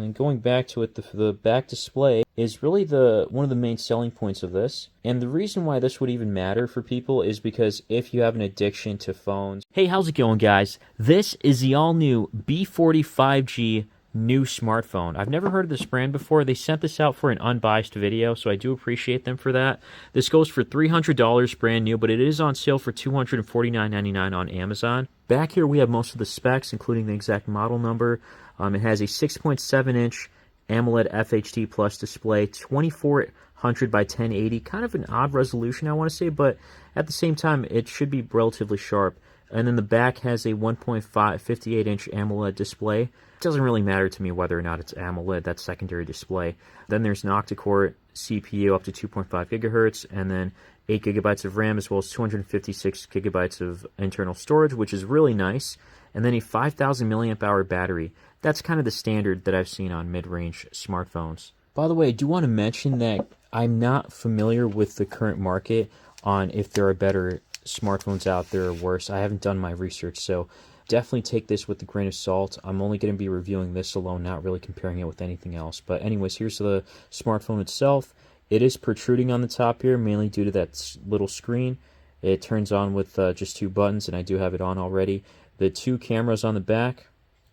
And going back to it, the back display is really one of the main selling points of this. And the reason why this would even matter for people is because if you have an addiction to phones. Hey, how's it going, guys? This is the all-new B40 5G new smartphone. I've never heard of this brand before. They sent this out for an unbiased video, so I do appreciate them for that. This goes for $300 brand new, but it is on sale for $249.99 on Amazon. Back here we have most of the specs, including the exact model number. It has a 6.7-inch AMOLED FHD Plus display, 2400 by 1080, kind of an odd resolution, I want to say, but at the same time, it should be relatively sharp. And then the back has a 1.58-inch AMOLED display. It doesn't really matter to me whether or not it's AMOLED, that's secondary display. Then there's an octa-core CPU up to 2.5 gigahertz, and then 8 gigabytes of RAM, as well as 256 gigabytes of internal storage, which is really nice. And then a 5,000 milliamp hour battery. That's kind of the standard that I've seen on mid-range smartphones. By the way, I do want to mention that I'm not familiar with the current market on if there are better smartphones out there or worse. I haven't done my research, so definitely take this with a grain of salt. I'm only going to be reviewing this alone, not really comparing it with anything else. But anyways, here's the smartphone itself. It is protruding on the top here, mainly due to that little screen. It turns on with just 2 buttons, and I do have it on already. The 2 cameras on the back,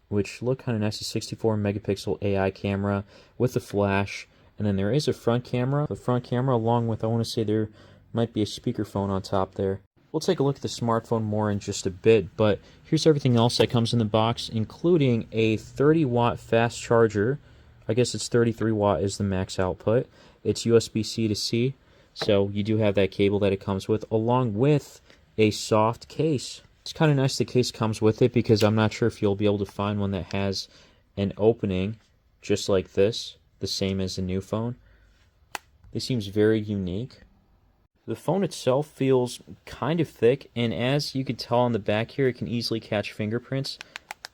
which look kind of nice, a 64 megapixel AI camera with a flash. And then there is a front camera. The front camera along with, I want to say there might be a speakerphone on top there. We'll take a look at the smartphone more in just a bit, but here's everything else that comes in the box, including a 30-watt fast charger. I guess it's 33 watt is the max output. It's USB-C to C, so you do have that cable that it comes with, along with a soft case. It's kind of nice the case comes with it, because I'm not sure if you'll be able to find one that has an opening just like this, the same as the new phone. This seems very unique. The phone itself feels kind of thick, and as you can tell on the back here, it can easily catch fingerprints.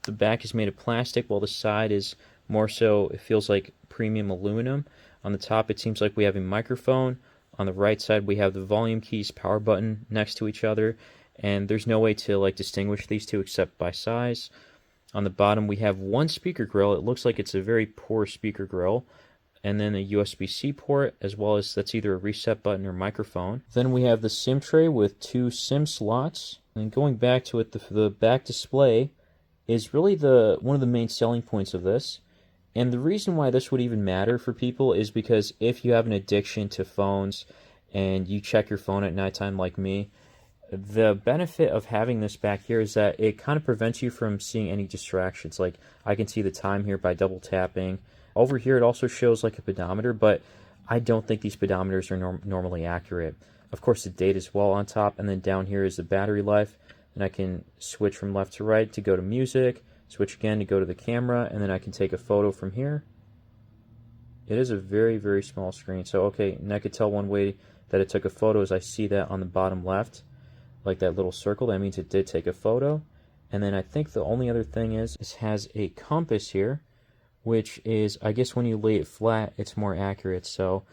The back is made of plastic, while the side is more so, it feels like premium aluminum. On the top, it seems like we have a microphone. On the right side, we have the volume keys, power button next to each other, and there's no way to distinguish these two except by size. On the bottom, we have one speaker grill. It looks like it's a very poor speaker grill. And then a USB-C port, as well as that's either a reset button or microphone. Then we have the SIM tray with 2 SIM slots. And going back to it, the back display is really one of the main selling points of this. And the reason why this would even matter for people is because if you have an addiction to phones and you check your phone at nighttime like me, the benefit of having this back here is that it kind of prevents you from seeing any distractions. Like, I can see the time here by double tapping. Over here, it also shows like a pedometer, but I don't think these pedometers are normally accurate. Of course, the date is well on top, and then down here is the battery life. And I can switch from left to right to go to music, switch again to go to the camera, and then I can take a photo from here. It is a very, very small screen. So, okay, and I could tell one way that it took a photo is I see that on the bottom left, like that little circle. That means it did take a photo. And then I think the only other thing is it has a compass here, which is, I guess when you lay it flat, it's more accurate. So,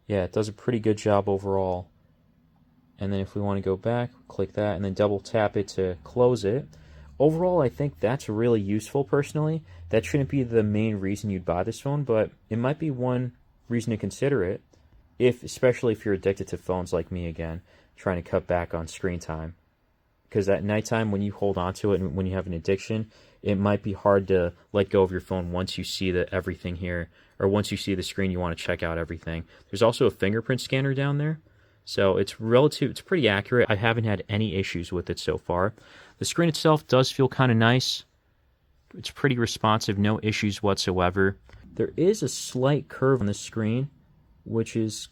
yeah, it does a pretty good job overall. And then if we want to go back, click that, and then double tap it to close it. Overall, I think that's really useful personally. That shouldn't be the main reason you'd buy this phone, but it might be one reason to consider it, especially if you're addicted to phones like me again, trying to cut back on screen time. Because at nighttime, when you hold on to it and when you have an addiction, it might be hard to let go of your phone once you see everything here, or once you see the screen, you want to check out everything. There's also a fingerprint scanner down there, so it's pretty accurate. I haven't had any issues with it so far. The screen itself does feel kind of nice. It's pretty responsive, no issues whatsoever. There is a slight curve on the screen, which is,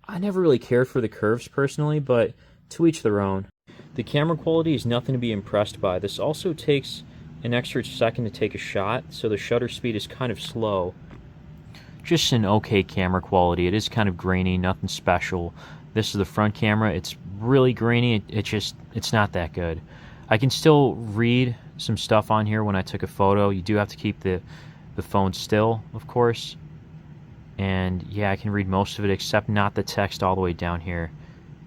I never really cared for the curves personally, but to each their own. The camera quality is nothing to be impressed by. This also takes an extra second to take a shot, so the shutter speed is kind of slow. Just an okay camera quality. It is kind of grainy, nothing special. This is the front camera. It's really grainy. It's not that good. I can still read some stuff on here when I took a photo. You do have to keep the phone still, of course. And yeah, I can read most of it, except not the text all the way down here.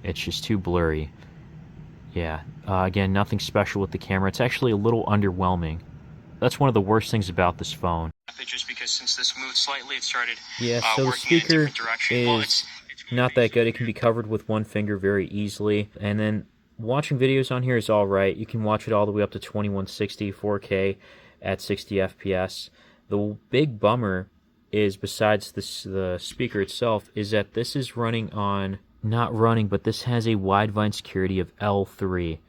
It's just too blurry. Yeah, again, nothing special with the camera. It's actually a little underwhelming. That's one of the worst things about this phone. Just because since this moved slightly, it started Yeah, so the speaker is not that good. It can be covered with one finger very easily. And then watching videos on here is alright. You can watch it all the way up to 2160 4K at 60 FPS. The big bummer is, besides the speaker itself, is that this is running on, not running, but this has a widevine security of L3.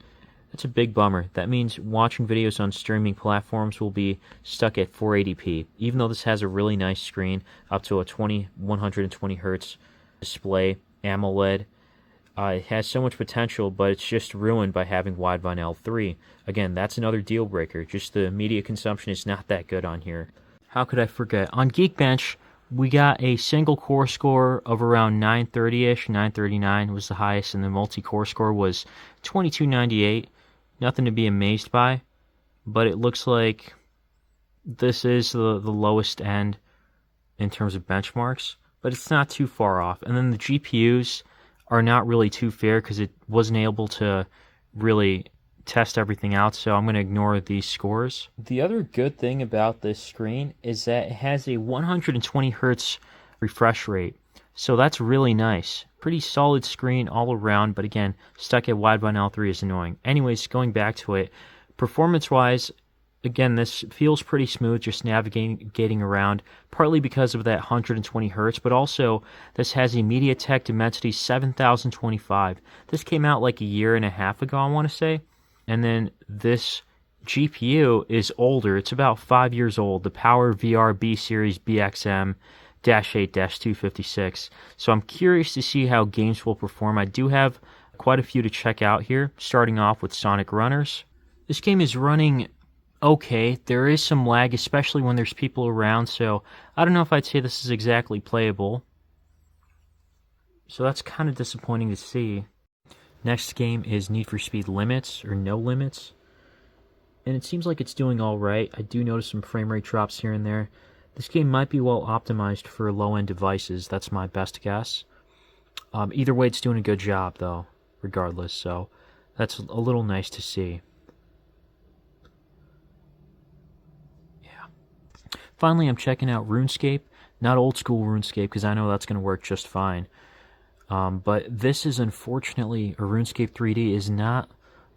That's a big bummer. That means watching videos on streaming platforms will be stuck at 480p. Even though this has a really nice screen, up to a 120 hertz display, AMOLED, it has so much potential, but it's just ruined by having widevine L3. Again, that's another deal breaker. Just the media consumption is not that good on here. How could I forget? On Geekbench, we got a single core score of around 930-ish, 939 was the highest, and the multi-core score was 2298. Nothing to be amazed by, but it looks like this is the lowest end in terms of benchmarks, but it's not too far off. And then the GPUs are not really too fair because it wasn't able to really test everything out, so I'm going to ignore these scores. The other good thing about this screen is that it has a 120 hertz refresh rate, so that's really nice. Pretty solid screen all around, but again, stuck at widevine L3 is annoying. Anyways, going back to it, performance-wise, again, this feels pretty smooth just navigating around, partly because of that 120 hertz, but also this has a MediaTek Dimensity 7025. This came out like a year and a half ago, I want to say. And then this GPU is older. It's about 5 years old. The Power VR B Series BXM-8-256. So I'm curious to see how games will perform. I do have quite a few to check out here, starting off with Sonic Runners. This game is running okay. There is some lag, especially when there's people around, so I don't know if I'd say this is exactly playable. So that's kind of disappointing to see. Next game is Need for Speed Limits, or No Limits. And it seems like it's doing alright. I do notice some frame rate drops here and there. This game might be well optimized for low-end devices. That's my best guess. Either way, it's doing a good job, though, regardless. So that's a little nice to see. Yeah. Finally, I'm checking out RuneScape. Not old-school RuneScape, because I know that's going to work just fine. But this is unfortunately, RuneScape 3D is not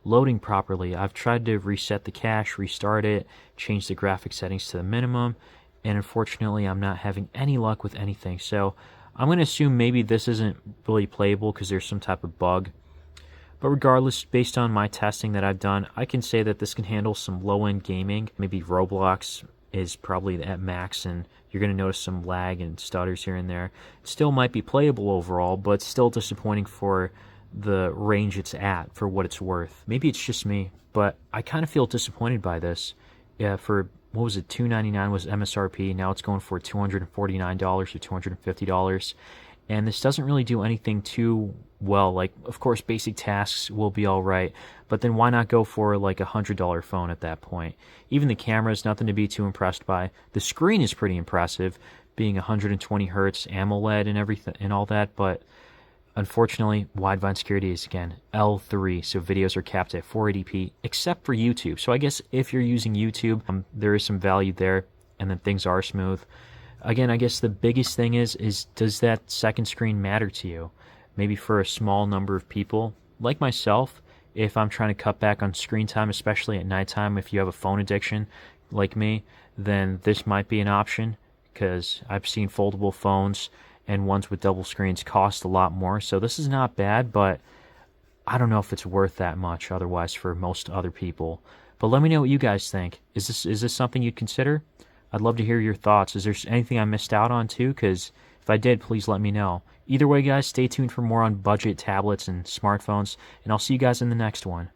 loading properly. I've tried to reset the cache, restart it, change the graphic settings to the minimum, and unfortunately I'm not having any luck with anything. So I'm going to assume maybe this isn't really playable because there's some type of bug. But regardless, based on my testing that I've done, I can say that this can handle some low-end gaming. Maybe Roblox is probably at max, and you're going to notice some lag and stutters here and there. It still might be playable overall, but still disappointing for the range it's at, for what it's worth. Maybe it's just me, but I kind of feel disappointed by this. Yeah, for, what was it, $299 was MSRP, now it's going for $249 or $250, and this doesn't really do anything too well. Like, of course, basic tasks will be alright, but then why not go for like $100 phone at that point? Even the camera is nothing to be too impressed by. The screen is pretty impressive, being 120 hertz AMOLED and everything and all that, but unfortunately, widevine security is, again, L3, so videos are capped at 480p, except for YouTube. So I guess if you're using YouTube, there is some value there, and then things are smooth. Again, I guess the biggest thing is does that second screen matter to you? Maybe for a small number of people, like myself, if I'm trying to cut back on screen time, especially at nighttime, if you have a phone addiction like me, then this might be an option, because I've seen foldable phones and ones with double screens cost a lot more. So this is not bad, but I don't know if it's worth that much otherwise for most other people. But let me know what you guys think. Is this something you'd consider? I'd love to hear your thoughts. Is there anything I missed out on too? Because if I did, please let me know. Either way, guys, stay tuned for more on budget tablets and smartphones, and I'll see you guys in the next one.